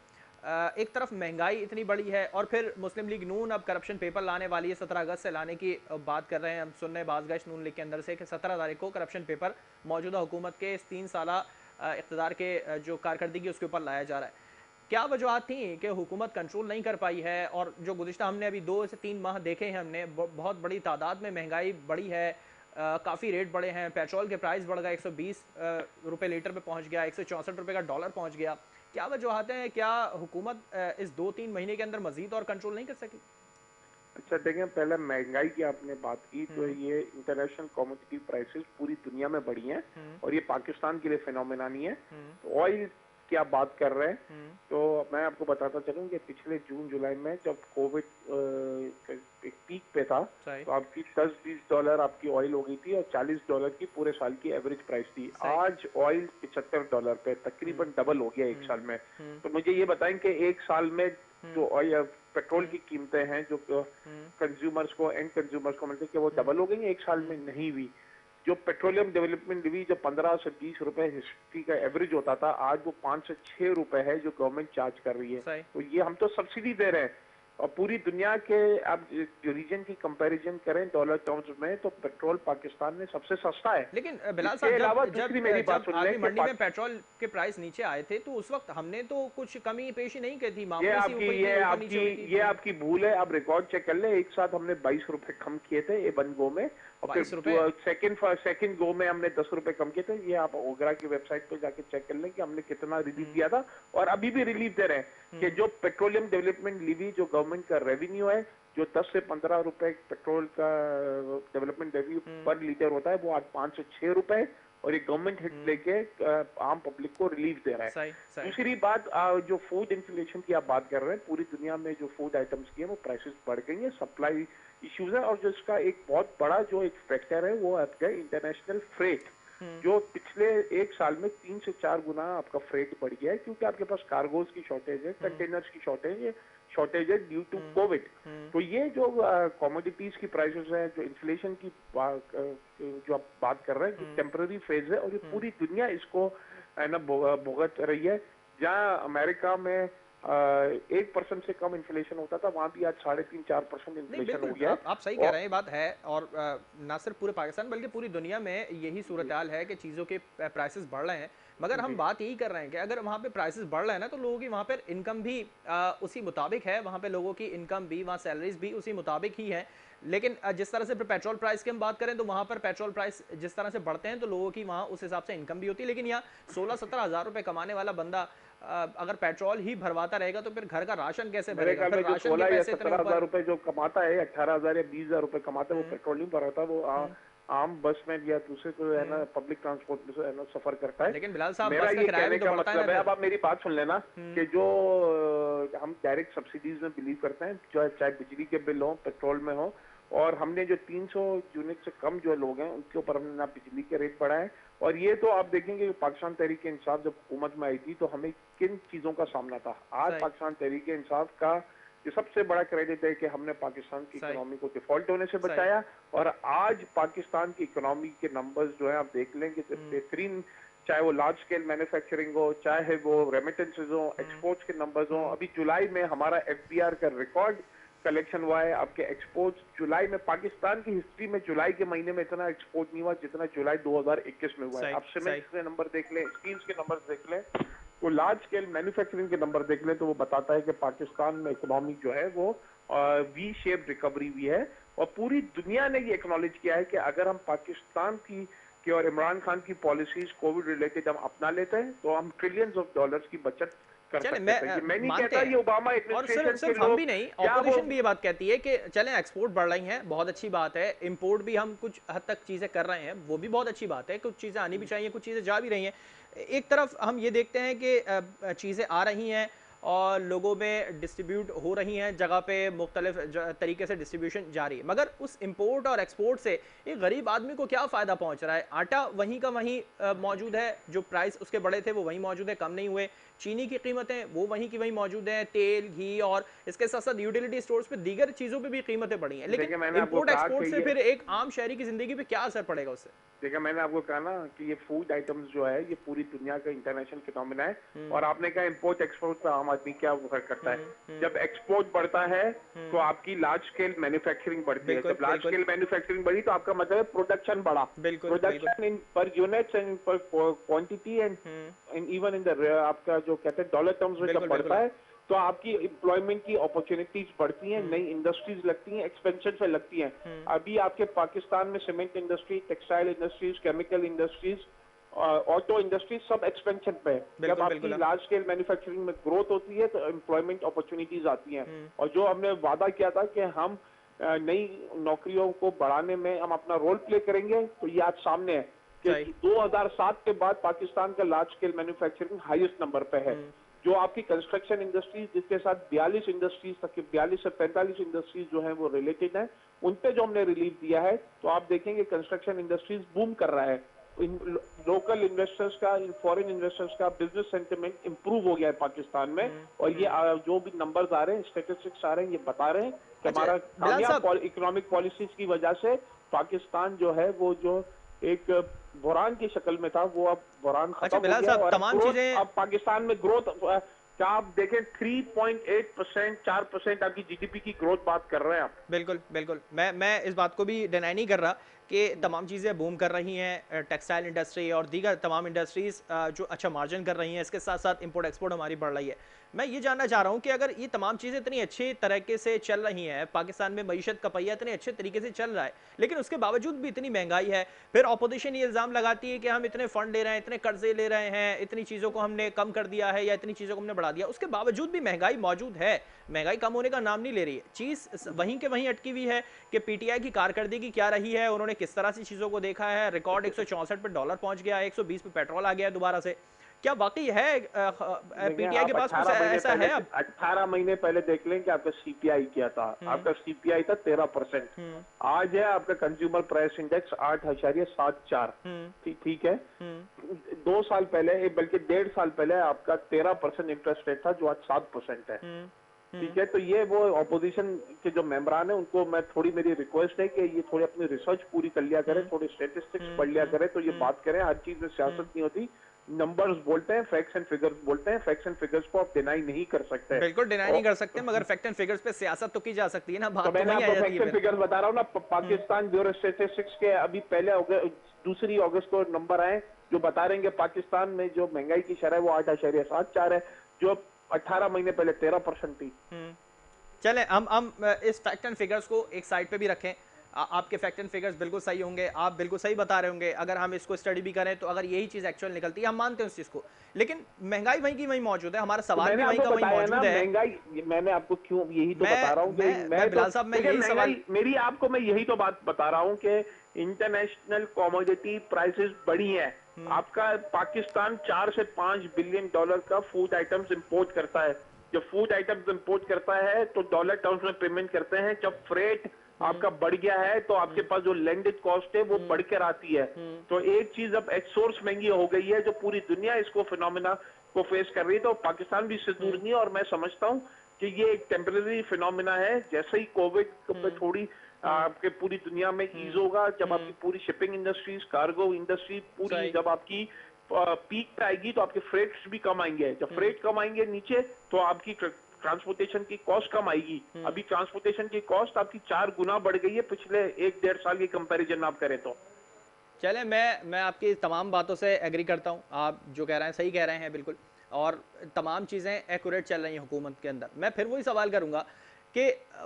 एक तरफ महंगाई इतनी बड़ी है और फिर मुस्लिम लीग नून अब करप्शन पेपर लाने वाली है, 17 अगस्त से लाने की बात कर रहे हैं। हम सुन रहे हैं बाज़गश्त नून लीग के अंदर से कि 17 तारीख को करप्शन पेपर मौजूदा हुकूमत के इस 3 साला इक़्तिदार के जो कारकर्दगी उसके ऊपर लाया जा रहा है। क्या वजूहत थी कि हुकूमत कंट्रोल नहीं कर पाई है? और जो गुज़िश्ता हमने अभी 2 से 3 माह देखे हैं हमने, बहुत बड़ी तादाद में महंगाई बढ़ी है, काफ़ी रेट बढ़े हैं, पेट्रोल के प्राइस बढ़ गए, 120 रुपये लीटर पे पहुंच गया, 164 रुपये का डॉलर पहुंच गया। क्या वजूहत हैं? क्या हुकूमत इस 2-3 महीने के अंदर मजीद और कंट्रोल नहीं कर सकी? अच्छा देखें, पहले महंगाई की आपने बात की तो ये इंटरनेशनल कमोडिटी प्राइसेस पूरी दुनिया में बढ़ी हैं और ये पाकिस्तान के लिए फिनोमेना नहीं है। तो ऑयल की आप बात कर रहे हैं तो मैं आपको बताता चलूं कि पिछले जून जुलाई में जब कोविड एक पीक पे था तो आपकी $10-20 आपकी ऑयल हो गई थी और $40 की पूरे साल की एवरेज प्राइस थी। आज ऑयल $75 पे तकरीबन डबल हो गया एक साल में। तो मुझे ये बताएं कि एक साल में जो ऑयल पेट्रोल की कीमतें हैं जो कंज्यूमर्स को, एंड कंज्यूमर्स को मिलते हैं, कि वो डबल हो गई एक साल में? नहीं हुई। जो पेट्रोलियम डेवलपमेंट लीवी जो 15 से 20 रुपए हिस्ट्री का एवरेज होता था, आज वो 5 से 6 रुपए है जो गवर्नमेंट चार्ज कर रही है। तो ये हम तो सब्सिडी दे रहे हैं और पूरी दुनिया के आप रीजन की कंपैरिजन करें डॉलर टर्म्स में तो पेट्रोल पाकिस्तान में सबसे सस्ता है। लेकिन बिलाल साहब, जब मंडी में पेट्रोल के प्राइस नीचे आए थे तो उस वक्त हमने तो कुछ कमी पेशी नहीं की थी। ये आपकी भूल है। आप रिकॉर्ड चेक कर ले, एक साथ हमने 22 रुपए कम किए थे ये वन गो में और फिर सेकंड गो में हमने 10 रुपए कम किए थे। ये आप ओगरा की वेबसाइट पे जाके चेक कर लें कि हमने कितना रिलीफ दिया था और अभी भी रिलीफ दे रहे हैं। कि जो पेट्रोलियम डेवलपमेंट लीवी जो गवर्नमेंट का रेवेन्यू है, जो 10 से 15 रुपए पेट्रोल का डेवलपमेंट रेवेन्यू पर लीटर होता है, वो आज 5 से 6 रुपए और ये गवर्नमेंट हिट लेके आम पब्लिक को रिलीफ दे रहा है। दूसरी बात, जो फूड इन्फ्लेशन की आप बात कर रहे हैं, पूरी दुनिया में जो फूड आइटम्स की है वो प्राइसेस बढ़ गई है, सप्लाई इश्यूज है। और जो इसका एक बहुत बड़ा जो एक फैक्टर है वो आपका इंटरनेशनल फ्रेट, जो पिछले एक साल में 3 से 4 गुना आपका फ्रेट बढ़ गया है, क्योंकि आपके पास कार्गोज की शॉर्टेज है, कंटेनर्स की शॉर्टेज है ड्यू टू कोविड। तो ये जो कमोडिटीज की प्राइसेस है, जो इन्फ्लेशन की जो आप बात कर रहे हैं, टेम्पररी फेज है और ये पूरी दुनिया इसको है ना भुगत रही है। जहाँ अमेरिका में 1% से कम इन्फ्लेशन होता था, वहां भी आज 3.5-4% इन्फ्लेशन हो गया। आप सही कह रहे हैं, ये बात है। और ना सिर्फ पूरे पाकिस्तान बल्कि पूरी दुनिया में यही सूरत हाल है कि चीज़ों के प्राइसेस बढ़ रहे हैं। मगर हम बात यही कर रहे हैं कि अगर वहाँ पे प्राइसेस बढ़ रहे हैं ना, तो लोगों की वहाँ पर इनकम भी उसी मुताबिक है, वहाँ पे लोगों की इनकम भी, वहाँ सैलरीज भी उसी मुताबिक ही है। लेकिन जिस तरह से पेट्रोल प्राइस की हम बात करें तो वहाँ पर पेट्रोल प्राइस जिस तरह से बढ़ते हैं तो लोगों की वहाँ उस हिसाब से इनकम भी होती है। लेकिन यहाँ 16-17 हज़ार रुपये कमाने वाला बंदा अगर पेट्रोल ही भरवाता रहेगा तो फिर घर का राशन कैसे भरेगा? फिर राशन के पैसे 17,000 रुपए जो कमाता है, 18,000 या 20,000 रुपए कमाता है, वो पेट्रोल नहीं भराता, वो आम बस में या दूसरे को है ना पब्लिक ट्रांसपोर्ट में है ना सफर करता है। लेकिन बिलाल साहब, मेरा ये कहने का मतलब है, अब आप मेरी बात सुन लेना, कि जो हम डायरेक्ट सब्सिडीज में बिलीव करते हैं, चाहे बिजली के बिल हो, पेट्रोल में हो, और हमने जो 300 यूनिट से कम जो लोग हैं उनके ऊपर हमने ना बिजली के रेट बढ़ाए। और ये तो आप देखेंगे कि पाकिस्तान तहरीक इंसाफ जब हुकूमत में आई थी तो हमें किन चीजों का सामना था। आज पाकिस्तान तहरीक इंसाफ का ये सबसे बड़ा क्रेडिट है कि हमने पाकिस्तान की इकोनॉमी को डिफॉल्ट होने से बचाया। और आज पाकिस्तान की इकोनॉमी के नंबर्स जो है आप देख लेंगे बेहतरीन, चाहे वो लार्ज स्केल मैन्युफैक्चरिंग हो, चाहे वो रेमिटेंसेज हो, एक्सपोर्ट्स के नंबर्स हो। अभी जुलाई में हमारा FBR का रिकॉर्ड कलेक्शन हुआ है। आपके एक्सपोर्ट्स जुलाई में, पाकिस्तान की हिस्ट्री में जुलाई के महीने में इतना एक्सपोर्ट नहीं हुआ जितना जुलाई 2021 में हुआ है। आप सीमेंट के नंबर देख लें, स्टील्स के नंबर देख लें, तो लार्ज स्केल मैन्युफैक्चरिंग के नंबर देख लें, तो वो बताता है कि पाकिस्तान में इकोनॉमी जो है वो वी शेप रिकवरी हुई है। और पूरी दुनिया ने ये एक्नॉलेज किया है कि अगर हम पाकिस्तान की और इमरान खान की पॉलिसीज कोविड रिलेटेड हम अपना लेते हैं तो हम ट्रिलियंस ऑफ डॉलर्स की बचत कर सकते हैं। मैं नहीं कहता ये ओबामा एडमिनिस्ट्रेशन के लोग, हम भी नहीं, ऑपोजिशन भी ये बात कहती है कि चलें एक्सपोर्ट बढ़ रही हैं, बहुत अच्छी बात है, इंपोर्ट भी हम कुछ हद तक चीज़ें कर रहे हैं, वो भी बहुत अच्छी बात है, कुछ चीज़ें आनी भी चाहिए, कुछ चीज़ें जा भी रही हैं। एक तरफ हम ये देखते हैं कि चीज़ें आ रही हैं और लोगों में डिस्ट्रीब्यूट हो रही हैं, जगह पे मुख्तलिफ तरीके से डिस्ट्रीब्यूशन जारी है, मगर उस इंपोर्ट और एक्सपोर्ट से एक गरीब आदमी को क्या फ़ायदा पहुंच रहा है? आटा वहीं का वहीं मौजूद है, जो प्राइस उसके बड़े थे वो वहीं मौजूद है, कम नहीं हुए। चीनी की कीमतें वो वहीं की वहीं मौजूद हैं, तेल, घी और इसके साथ साथ यूटिलिटी स्टोर्स पे दीगर चीज़ों पे भी कीमतें बढ़ी हैं। लेकिन देखिए मैंने आपको इंपोर्ट कहा एक्सपोर्ट कि से ये फिर एक आम शहरी की ज़िंदगी पे क्या असर पड़ेगा उससे? देखिए मैंने आपको कहा ना कि ये फूड आइटम्स जो है ये पूरी दुनिया का इंटरनेशनल फिनोमिना है और आपने कहा इंपोर्ट एक्सपोर्ट पे आम आदमी क्या वर्क करता है। जब एक्सपोर्ट बढ़ता है तो आपकी लार्ज स्केल मैन्युफैक्चरिंग बढ़ती है। बिल्कुल, जब लार्ज बिल्कुल। स्केल मैन्युफैक्चरिंग बढ़ी तो आपका मतलब है प्रोडक्शन बढ़ा। बिल्कुल, बिल्कुल। प्रोडक्शन इन पर यूनिट्स एंड पर quantity and even in the आपका जो कहते हैं डॉलर टर्म्स में जब बिल्कुल, बढ़ता बिल्कुल। है तो आपकी एम्प्लॉयमेंट की अपॉर्चुनिटीज बढ़ती हैं, नई इंडस्ट्रीज लगती हैं, एक्सपेंशन से लगती हैं। अभी आपके पाकिस्तान में cement industry, textile industries, chemical industries, auto industry सब एक्सपेंशन पे है। जब बिल्कुल, आपकी बिल्कुल। लार्ज स्केल मैन्युफैक्चरिंग में ग्रोथ होती है तो एम्प्लॉयमेंट अपॉर्चुनिटीज आती हैं। और जो हमने वादा किया था कि हम नई नौकरियों को बढ़ाने में हम अपना रोल प्ले करेंगे, तो ये आज सामने है कि सही। 2007 के बाद पाकिस्तान का large scale manufacturing highest number पे है। जो आपकी कंस्ट्रक्शन इंडस्ट्रीज जिसके साथ 42 इंडस्ट्रीज तक की 42 से 45 इंडस्ट्रीज जो है वो रिलेटेड है, उन पे जो हमने रिलीफ दिया है तो आप देखेंगे कंस्ट्रक्शन इंडस्ट्रीज बूम कर रहा है। इन लोकल इन्वेस्टर्स का, इन फॉरेन इन्वेस्टर्स का बिजनेस सेंटिमेंट इंप्रूव हो गया है पाकिस्तान में। और ये जो भी नंबर्स आ रहे हैं, स्टेटिस्टिक्स आ रहे हैं, ये बता रहे हैं कि अच्छा, हमारा बिलाल साहब। कामयाब इकोनॉमिक पॉलिसीज की वजह से पाकिस्तान जो है वो जो एक बुरान की शक्ल में था वो अब बुरान अच्छा खत्म हो बिलाल गया है साहब, और तमाम ग्रोथ चीज़ें अब पाकिस्तान में ग्रोथ क्या आप देखें 3.8% 4% आपकी जीडीपी की ग्रोथ बात कर रहे हैं आप। बिल्कुल, बिल्कुल। मैं इस बात को भी डिनाई नहीं कर रहा कि तमाम चीज़ें बूम कर रही हैं, टेक्सटाइल इंडस्ट्री और दीगर तमाम इंडस्ट्रीज़ जो अच्छा मार्जिन कर रही हैं, इसके साथ-साथ इम्पोर्ट एक्सपोर्ट हमारी बढ़ रही है। मैं ये जानना चाह रहा हूँ कि अगर ये तमाम चीज़ें इतनी अच्छी तरीके से चल रही हैं, पाकिस्तान में मईशत का पहिया इतने अच्छे तरीके से चल रहा है, लेकिन उसके बावजूद भी इतनी महँगाई है, फिर ऑपोजिशन ये इल्ज़ाम लगाती है कि हम इतने फंड ले रहे हैं, इतने कर्ज़े ले रहे हैं, इतनी चीज़ों को हमने कम कर दिया है या इतनी चीज़ों को हमने बढ़ा दिया। उसके बावजूद भी महँगाई मौजूद है, महँगाई कम होने का नाम नहीं ले रही है। चीज़ वहीं के वहीं अटकी हुई है कि पीटीआई की कारकर्दगी क्या रही है, उन्होंने किस तरह से चीज़ों को देखा है। रिकॉर्ड 164 पे डॉलर पहुंच गया, 120 पे पेट्रोल आ गया दोबारा से। क्या वाकई है देखिए पीटीआई के आप पास कुछ 18 महीने ऐसा पहले है अब? 18 महीने पहले देख लें कि आपका सीपीआई क्या था। आपका सीपीआई था 13%। आज है आपका कंज्यूमर प्राइस इंडेक्स 8.74। ठीक है। 2 साल पहले बल्कि 1.5 साल पहले आपका 13% इंटरेस्ट रेट था जो आज 7% है। ठीक है। तो ये वो ऑपोजिशन के जो मेंबरान है उनको मैं थोड़ी मेरी रिक्वेस्ट है कि ये थोड़ी अपनी रिसर्च पूरी कर लिया करें, थोड़ी स्टेटिस्टिक्स पढ़ लिया करें तो ये बात करें। हर चीज में सियासत नहीं होती, नंबर्स बोलते हैं, फैक्ट्स एंड फिगर्स बोलते हैं। फैक्ट्स एंड फिगर्स को आप डिनाई नहीं कर सकते। बिल्कुल डिनाई नहीं कर सकते, मगर फैक्ट एंड फिगर्स पे सियासत तो की जा सकती है ना, तो बात तो मैंने वहीं आ आपको जाती फैक्ट्स है एंड फिर। फिगर्स बता रहा हूँ ना। पाकिस्तान ब्यूरो स्टेटिस्टिक्स के अभी पहले 2 अगस्त को नंबर आए जो बता रहे हैं कि पाकिस्तान में जो महंगाई की शरह है वो 8.74 है, जो 18 महीने पहले 13% थी। चलें हम इस फैक्ट एंड फिगर्स को एक साइड पे भी रखें। आपके फैक्ट एंड फिगर्स बिल्कुल सही होंगे, आप बिल्कुल सही बता रहे होंगे। अगर हम इसको स्टडी भी करें तो अगर यही चीज़ एक्चुअल निकलती है, हम मानते हैं उस चीज़ को, लेकिन महंगाई वहीं की वहीं मौजूद है, हमारा तो सवाल मैंने भी वहीं आपको का वहीं बताया ना मौजूद है। महंगाई, मैंने आपको क्यों यही तो मैं बता रहा हूँ कि मैं बिलाल साहब, मैं देखिए यही सवाल महंगाई मेरी आपको मैं यही तो बात बता रहा हूँ कि इंटरनेशनल कमोडिटी प्राइसेस बढ़ी हैं। आपका पाकिस्तान 4 से 5 बिलियन डॉलर का फूड आइटम्स इंपोर्ट करता है। जब फूड आइटम्स इंपोर्ट करता है तो डॉलर टर्म्स में पेमेंट करते हैं। जब फ्रेट आपका बढ़ गया है तो आपके पास जो लैंडेड कॉस्ट है वो बढ़कर आती है। तो एक चीज अब एक्सोर्स महंगी हो गई है जो पूरी दुनिया इसको फिनोमिना को फेस कर रही है, तो पाकिस्तान भी इससे दूर नहीं है। और मैं समझता हूँ कि ये एक टेम्परेरी फिनोमिना है। जैसे ही कोविड पे थोड़ी आपके पूरी दुनिया में ईज होगा, जब आपकी पूरी शिपिंग इंडस्ट्रीज, कार्गो इंडस्ट्री पूरी सही। जब आपकी पीक पे आएगी तो आपके फ्रेट्स भी कम आएंगे। जब फ्रेट कम आएंगे नीचे तो आपकी ट्रांसपोर्टेशन की कॉस्ट कम आएगी। अभी ट्रांसपोर्टेशन की कॉस्ट आपकी 4 गुना बढ़ गई है पिछले 1-1.5 साल की कंपैरिजन आप करें तो। चले, मैं आपकी तमाम बातों से एग्री करता हूँ। आप जो कह रहे हैं सही कह रहे हैं बिल्कुल, और तमाम चीज़ें एक्यूरेट चल रही हैं हुकूमत के अंदर। मैं फिर वही सवाल करूँगा कि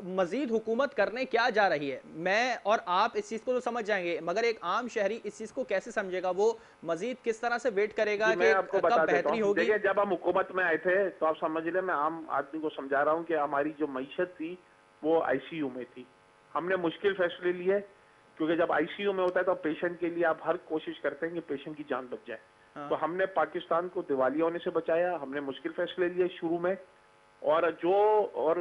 मज़ीद हुकूमत करने क्या जा रही है? मैं और आप इस चीज़ को तो समझ जाएंगे, मगर एक आम शहरी इस चीज़ को कैसे समझेगा? वो मज़ीद किस तरह से वेट करेगा जी, मैं कि आपको कब बता देता बेहतरी हूँ। होगी? देखिए जब हम हुकूमत में आए थे तो आप समझ लें, मैं आम आदमी को समझा रहा हूँ कि हमारी जो मईशत थी वो आईसीयू में थी। हमने मुश्किल फैसले लिए क्योंकि जब आईसीयू में होता है तो पेशेंट के लिए आप हर कोशिश करते हैं कि पेशेंट की जान बच जाए। तो हमने पाकिस्तान को दिवालिया होने से बचाया। हमने मुश्किल फैसले लिए शुरू में। और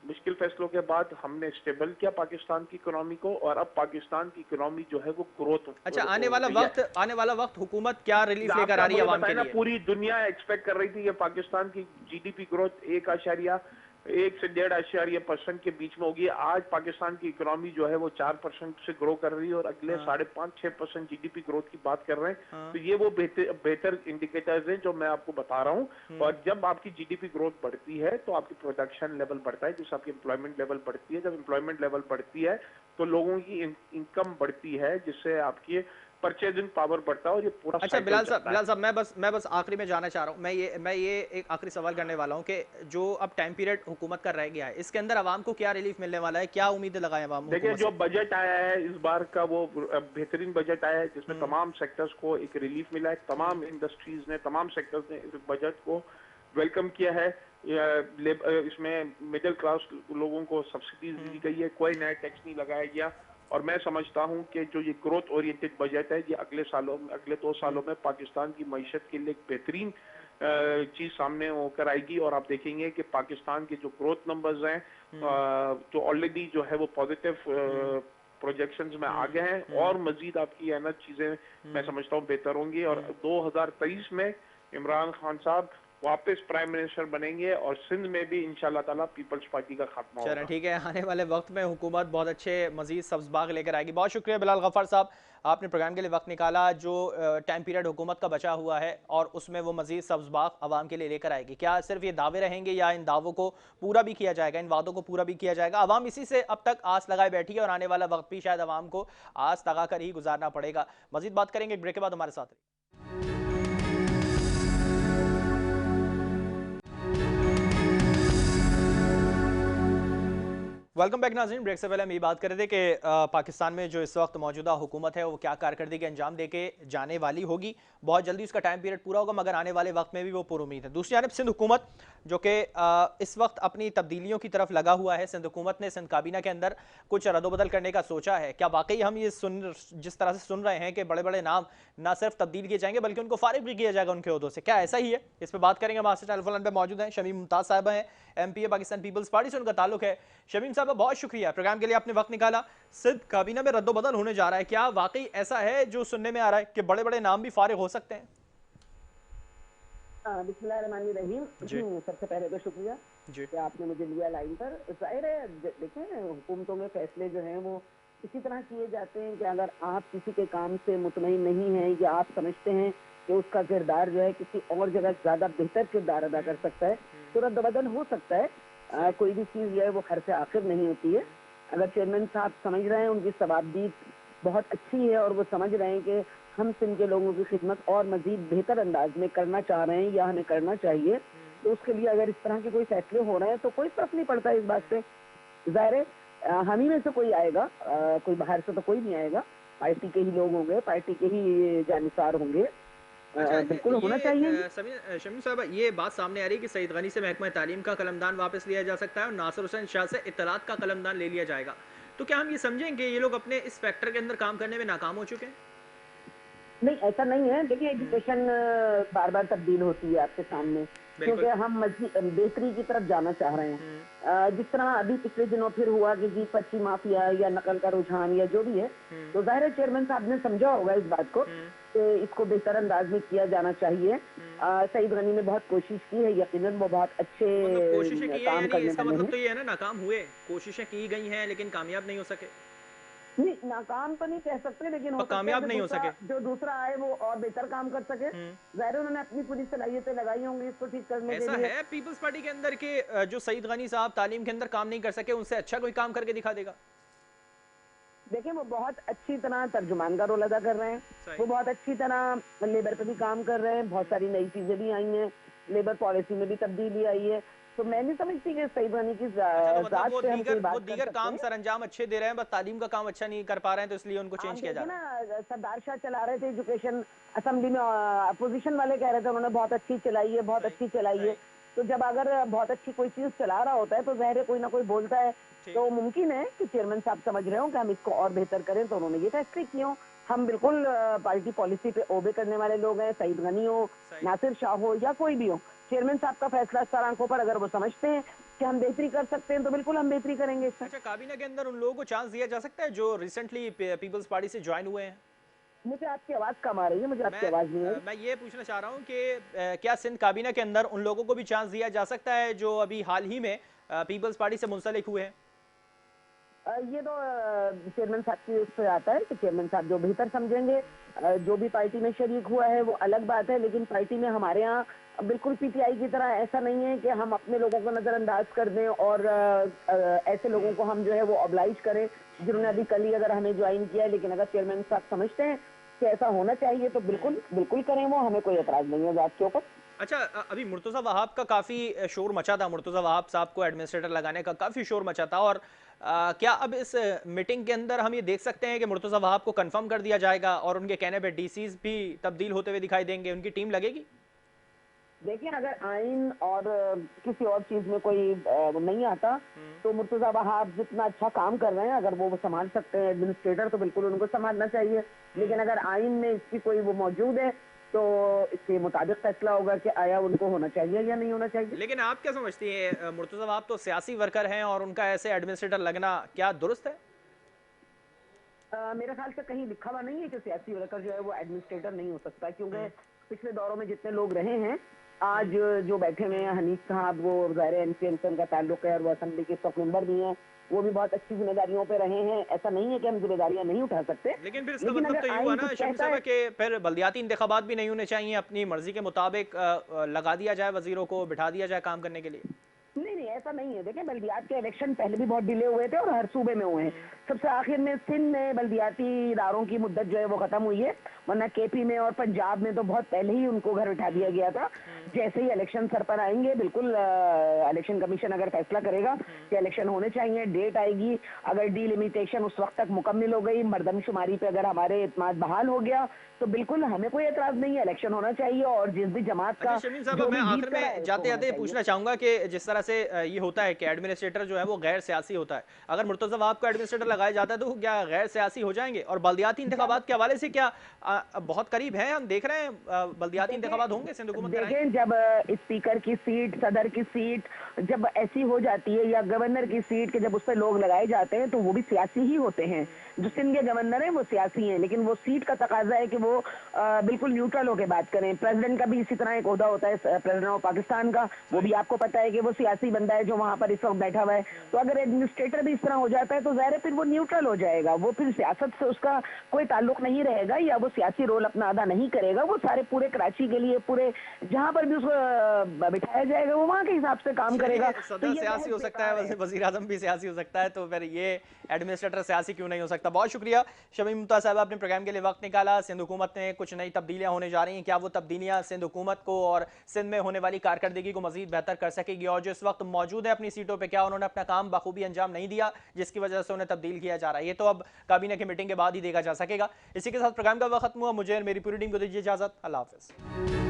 मुश्किल फैसलों के बाद हमने स्टेबल किया पाकिस्तान की इकोनॉमी को, और अब पाकिस्तान की इकोनॉमी जो है वो ग्रोथ अच्छा, है। आने वाला वक्त हुकूमत क्या रिलीफ लेकर आ आपका रही है मुझे आवाम बताया के ना, लिए? पूरी दुनिया एक्सपेक्ट कर रही थी कि पाकिस्तान की जीडीपी ग्रोथ 1 से 1.5% के बीच में होगी। आज पाकिस्तान की इकोनॉमी जो है वो 4% से ग्रो कर रही है, और अगले हाँ, 5.5-6% जीडीपी ग्रोथ की बात कर रहे हैं। हाँ, तो ये वो बेहतर इंडिकेटर्स हैं जो मैं आपको बता रहा हूँ। और जब आपकी जीडीपी ग्रोथ बढ़ती है तो आपकी प्रोडक्शन लेवल बढ़ता है, जिससे आपकी एम्प्लॉयमेंट लेवल बढ़ती है। जब एम्प्लॉयमेंट लेवल बढ़ती है तो लोगों की इनकम बढ़ती है, जिससे आपकी परचेजिंग पावर बढ़ता है, और ये पूरा अच्छा साइकिल चलता बिलाल है। साहब, मैं बस आखिरी में जानना चाह रहा हूँ, मैं ये एक आखिरी सवाल करने वाला हूँ कि जो अब टाइम पीरियड हुकूमत का रह गया है, इसके अंदर आवाम को क्या रिलीफ मिलने वाला है, क्या उम्मीदें लगाएं आवाम देखिए, हुकूमत जो से? बजट आया है इस बार का वो बेहतरीन बजट आया है, जिसमें हम्म, तमाम सेक्टर्स को एक रिलीफ मिला है। हम्म, तमाम इंडस्ट्रीज ने, तमाम सेक्टर्स ने इस बजट को वेलकम किया है। इसमें मिडिल क्लास लोगों को सब्सिडीज दी हम्म, गई है, कोई नया टैक्स नहीं लगाया गया। और मैं समझता हूं कि जो ये ग्रोथ ओरिएंटेड बजट है, ये अगले 2 सालों में पाकिस्तान की मईशत के लिए एक बेहतरीन चीज सामने होकर आएगी। और आप देखेंगे कि पाकिस्तान के जो ग्रोथ नंबर्स हैं, हम्म, जो ऑलरेडी जो है वो पॉजिटिव हम्म, प्रोजेक्शंस में आ हम्म, गए हैं, हम्म, और मजीद आपकी है ना चीजें मैं हम्म, समझता हूँ बेहतर होंगी। और हम्म। 2023 में इमरान खान साहब वापस प्राइम मिनिस्टर बनेंगे, और सिंध में भी इंशाल्लाह ताला पीपल्स पार्टी का खात्मा चलें, होगा। ठीक है, आने वाले वक्त में हुकूमत बहुत अच्छे मजीद सब्ज़ बाग लेकर आएगी। बहुत शुक्रिया बिलाल गफ़ार साहब, आपने प्रोग्राम के लिए वक्त निकाला। जो टाइम पीरियड हुकूमत का बचा हुआ है और उसमें वो मजीद सब्ज़ बाग आवाम के लिए लेकर आएगी, क्या सिर्फ ये दावे रहेंगे या इन दावों को पूरा भी किया जाएगा, इन वादों को पूरा भी किया जाएगा? आवाम इसी से अब तक आस लगाए बैठी है और आने वाला वक्त भी शायद आवाम को आस लगा कर ही गुजारना पड़ेगा। मजीद बात करेंगे एक ब्रेक के बाद, हमारे साथ रहिए। वेलकम बैक नाज़रीन। ब्रेक से पहले हम ये बात कर रहे थे कि पाकिस्तान में जो इस वक्त मौजूदा हुकूमत है वो क्या कारकर्दगी अंजाम दे के जाने वाली होगी। बहुत जल्दी उसका टाइम पीरियड पूरा होगा, मगर आने वाले वक्त में भी वो पुरुमीद है। दूसरी जानब सिंध हुकूमत जो कि इस वक्त अपनी तब्दीलियों की तरफ लगा हुआ है, सिंध हुकूमत ने सिंध काबीना के अंदर कुछ रद्दोबदल करने का सोचा है। क्या वाकई हम ये जिस तरह से सुन रहे हैं कि बड़े बड़े नाम ना सिर्फ तब्दील किए जाएंगे बल्कि उनको फारिग भी किया जाएगा उनके ओहदों से, क्या ऐसा ही है? इस पर बात करेंगे। हमारे टेलीफोन पर मौजूद हैं शमीम मुमताज़ साहब, हैं MP है, पाकिस्तान पीपल्स पार्टी से उनका ताल्लुक है। शमीम साहब, बहुत शुक्रिया प्रोग्राम के लिए, आपने वक्त निकाला। सिंध काबीना में रद्दोबदल होने जा रहा है, क्या वाकई ऐसा है जो सुनने में आ रहा है कि बड़े बड़े नाम भी फारिग हो सकते हैं? बिस्मिल्लाहिर्रहमानिर्रहीम। जी, सबसे पहले तो शुक्रिया जी, कि आपने मुझे लिया लाइन पर। जाहिर है, देखें, हुकूमतों के फैसले जो हैं वो इसी तरह किए जाते हैं कि अगर आप किसी के काम से मुतमईन नहीं हैं या आप समझते हैं कि उसका किरदार जो है किसी और जगह ज्यादा बेहतर किरदार अदा कर सकता है, तो रद्दबदल हो सकता है। कोई भी चीज जो है वो खर से आखिर नहीं होती है। अगर चेयरमैन साहब समझ रहे हैं, उनकी सवाबदीद बहुत अच्छी है और वो समझ रहे हैं कि हम सिंध के लोगों की खिदमत और मजीद बेहतर अंदाज में करना चाह रहे हैं या हमें करना चाहिए, तो उसके लिए अगर इस तरह के कोई फैसले हो रहे हैं तो कोई फर्क नहीं पड़ता इस बात से। जाहिर है, हम ही में से कोई आएगा, कोई बाहर से तो कोई नहीं आएगा। पार्टी के ही लोग होंगे, पार्टी के ही जानिसार होंगे। अच्छा, बिल्कुल होना चाहिए। शमीम साहब, ये बात सामने आ रही है कि सईद गनी से महकमा तालीम का कलमदान वापस लिया जा सकता है और नासिर हुसैन शाह से इत्तलात का कलमदान ले लिया जाएगा। तो क्या हम ये समझें कि ये लोग अपने इस फैक्टर के अंदर काम करने में नाकाम हो चुके हैं? नहीं, ऐसा नहीं है। देखिए, हम्म, एजुकेशन बार बार तब्दील होती है आपके सामने, क्योंकि बिल्कुल। हम बेहतरी की तरफ जाना चाह रहे हैं। हम्म, जिस तरह अभी पिछले दिनों फिर हुआ कि जी पर्ची माफिया या नकल का रुझान या जो भी है, हम्म, तो जाहिर है चेयरमैन साहब ने समझा होगा इस बात को हम्म, कि इसको बेहतर अंदाज में किया जाना चाहिए। सईद गनी ने बहुत कोशिश की है, यकीनन वो बहुत अच्छे तो मतलब कोशिशें की है, काम यानी करने इसका वाले मतलब हैं। तो ये है ना, नाकाम हुए, कोशिशें की गई हैं लेकिन कामयाब नहीं हो सके। नहीं, नाकाम तो नहीं कह सकते, लेकिन पर हो सकता है कामयाब कि नहीं हो सके। जो दूसरा आए वो और बेहतर काम कर सके। हम्म, जाहिर है, उन्होंने अपनी पूरी सलाहियतें लगाई होंगी इसको ठीक करने के ऐसा लिए। है पीपल्स पार्टी के अंदर के जो सईद गनी साहब तालीम के अंदर काम नहीं कर सके, उनसे अच्छा कोई काम करके दिखा देगा? देखिए, वो बहुत अच्छी तरह तर्जुमान का रोल अदा कर रहे हैं। सही। वो बहुत अच्छी तरह लेबर पे भी काम कर रहे हैं। बहुत सारी नई चीजें भी आई हैं, लेबर पॉलिसी में भी तब्दीली आई है। तो मैं नहीं समझती कि सईद गनी की अच्छा, तो मतलब जात पे हम कोई वो बात कर दीगर सकते काम हैं। सरअंजाम अच्छे दे रहे हैं, बस तालीम का काम अच्छा नहीं कर पा रहे हैं, तो इसलिए उनको आप चेंज किया जा देखिए रहा ना, सरदार शाह चला रहे थे एजुकेशन, असेंबली में अपोजिशन वाले कह रहे थे उन्होंने बहुत अच्छी चलाई है, बहुत है। सही, अच्छी चलाई है। सही, तो जब अगर बहुत अच्छी कोई चीज चला रहा होता है तो जाहिर है कोई ना कोई बोलता है। ठीक। तो मुमकिन है कि चेयरमैन साहब समझ रहे हो कि हम इसको और बेहतर करें, तो उन्होंने ये फैसले किए हों। हम बिल्कुल पार्टी पॉलिसी पे ओबे करने वाले लोग हैं, सईद गनी हो, सही। नासिर शाह हो या कोई भी हो। चेयरमैन साहब का फैसला सर आंखों पर, अगर वो समझते हैं कि हम बेहतरी कर सकते हैं तो बिल्कुल हम बेहतरी करेंगे इसमें। अच्छा, काबीना के अंदर उन लोगों को चांस दिया जा सकता है जो रिसेंटली पीपल्स पार्टी से ज्वाइन हुए हैं? मुझे आपकी आवाज कम आ रही है, मुझे आपकी आवाज नहीं आ रही। मैं ये पूछना चाह रहा हूँ कि क्या सिंध काबीना के अंदर उन लोगों को भी चांस दिया जा सकता है जो अभी हाल ही में पीपल्स पार्टी से मुंसलिक हुए हैं? ये तो चेयरमैन साहब की उस पे आता है कि चेयरमैन साहब जो बेहतर समझेंगे। जो भी पार्टी में शरीक हुआ है वो अलग बात है, लेकिन पार्टी में हमारे यहाँ बिल्कुल पीटीआई की तरह ऐसा नहीं है कि हम अपने लोगों को नजरअंदाज कर दें और ऐसे लोगों को हम जो है वो ऑब्लाइज करें जिन्होंने अभी कल ही अगर हमें ज्वाइन किया है। लेकिन अगर चेयरमैन साहब समझते हैं कि ऐसा होना चाहिए तो बिल्कुल बिल्कुल करें, वो हमें कोई एतराज नहीं है बात के ऊपर। अच्छा, अभी मुर्तज़ा वहाब का काफ़ी शोर मचा था, मुर्तज़ा वहाब साहब को एडमिनिस्ट्रेटर लगाने का काफ़ी शोर मचा था, और क्या अब इस मीटिंग के अंदर हम ये देख सकते हैं कि मुर्तज़ा वहाब को कंफर्म कर दिया जाएगा और उनके कहने पे डीसीज भी तब्दील होते हुए दिखाई देंगे, उनकी टीम लगेगी? देखिए, अगर आइन और किसी और चीज में कोई नहीं आता तो मुर्तजा वहाब जितना अच्छा काम कर रहे हैं, अगर वो संभाल सकते हैं एडमिनिस्ट्रेटर तो बिल्कुल उनको संभालना चाहिए। लेकिन अगर आइन में इसकी कोई वो मौजूद है तो इसके मुताबिक फैसला होगा कि आया उनको होना चाहिए या नहीं होना चाहिए। लेकिन आप क्या समझती हैं, मुर्तज़ा वहाब तो सियासी वर्कर हैं और उनका ऐसे एडमिनिस्ट्रेटर लगना क्या दुरुस्त है? मेरे ख्याल से कहीं लिखा हुआ नहीं है कि सियासी वर्कर जो है वो एडमिनिस्ट्रेटर नहीं हो सकता, क्योंकि पिछले दौरों में जितने लोग रहे हैं, आज जो बैठे हुए हैं हनीफ साहब, वो ज़ाहिर एमसीएम से उनका ताल्लुक है और वो असेंबली के सब मेंबर भी हैं, वो भी बहुत अच्छी जिम्मेदारियों पे रहे हैं। ऐसा नहीं है कि हम जिम्मेदारियां नहीं उठा सकते। लेकिन फिर इसका मतलब तो ये हुआ ना शमीम साहब कि फिर बल्दियाती इंतखाबात भी नहीं होने चाहिए, अपनी मर्जी के मुताबिक लगा दिया जाए वजीरों को, बिठा दिया जाए काम करने के लिए? नहीं नहीं, ऐसा नहीं है। देखिए, बल्दियात के इलेक्शन पहले भी बहुत डिले हुए थे और हर सूबे में हुए हैं। सबसे आखिर में सिंध में बल्दियाती इदारों की मुद्दत जो है वो खत्म हुई है, वरना केपी में और पंजाब में तो बहुत पहले ही उनको घर बिठा दिया गया था। जैसे ही इलेक्शन सर पर आएंगे, बिल्कुल इलेक्शन कमीशन अगर फैसला करेगा कि इलेक्शन होने चाहिए, डेट आएगी, अगर डीलिमिटेशन उस वक्त तक मुकम्मल हो गई, मर्दमशुमारी पे अगर हमारे इत्मीनान बहाल हो गया तो बिल्कुल हमें कोई एतराज नहीं है, इलेक्शन होना चाहिए। और जिस भी जमात का शमीम साहब, मैं आखिर में जाते जाते पूछना चाहूंगा कि जिस तरह से ये होता है कि एडमिनिस्ट्रेटर जो है वो गैर सियासी होता है, अगर मुर्तज़ा वहाब को एडमिनिस्ट्रेटर लगाया जाता है तो क्या गैर सियासी हो जाएंगे? और बल्दियाती इंतखाबात के हवाले से क्या बहुत करीब है, हम देख रहे हैं बल्दियाती इंतखाबात होंगे सिंध हुकूमत कराएंगे? देखें, जब स्पीकर की सीट, सदर की सीट जब ऐसी हो जाती है, या गवर्नर की सीट के जब उस पर लोग लगाए जाते हैं, तो वो भी सियासी ही होते हैं। जो सिंध के गवर्नर हैं वो सियासी हैं, लेकिन वो सीट का तकाजा है कि वो बिल्कुल न्यूट्रल होकर बात करें। प्रेसिडेंट का भी इसी तरह एक ओहदा होता है, प्रेसिडेंट ऑफ पाकिस्तान का, वो भी आपको पता है कि वो सियासी बंदा है जो वहां पर इस वक्त बैठा हुआ है। तो अगर एडमिनिस्ट्रेटर भी इस तरह हो जाता है तो जाहिर है फिर वो न्यूट्रल हो जाएगा, वो फिर सियासत से उसका कोई ताल्लुक नहीं रहेगा, या वो सियासी रोल अपना अदा नहीं करेगा। वो सारे पूरे कराची के लिए, पूरे जहां पर भी उसको बिठाया जाएगा वो वहां के हिसाब से काम करेगा। सदर सियासी हो सकता है, वजीर आजम भी सियासी हो सकता है, तो फिर ये एडमिनिस्ट्रेटर सियासी क्यों नहीं हो सकता? बहुत शुक्रिया शमीम मुमताज साहब, आपने प्रोग्राम के लिए वक्त निकाला। सिंध हुकूमत में कुछ नई तब्दीलियां होने जा रही हैं, क्या वो तब्दीलियां सिंध हुकूमत को और सिंध में होने वाली कारकर्दगी को मजीद बेहतर कर सकेगी? और जो इस वक्त मौजूद है अपनी सीटों पर, क्या उन्होंने अपना काम बखूबी अंजाम नहीं दिया जिसकी वजह से उन्हें तब्दील किया जा रहा है? ये तो अब काबीना की मीटिंग के बाद ही देखा जा सकेगा। इसी के साथ प्रोग्राम का वक्त खत्म हुआ। मुझे मेरी पूरी टीम को दीजिए इजाजत। अल्लाह हाफिज़।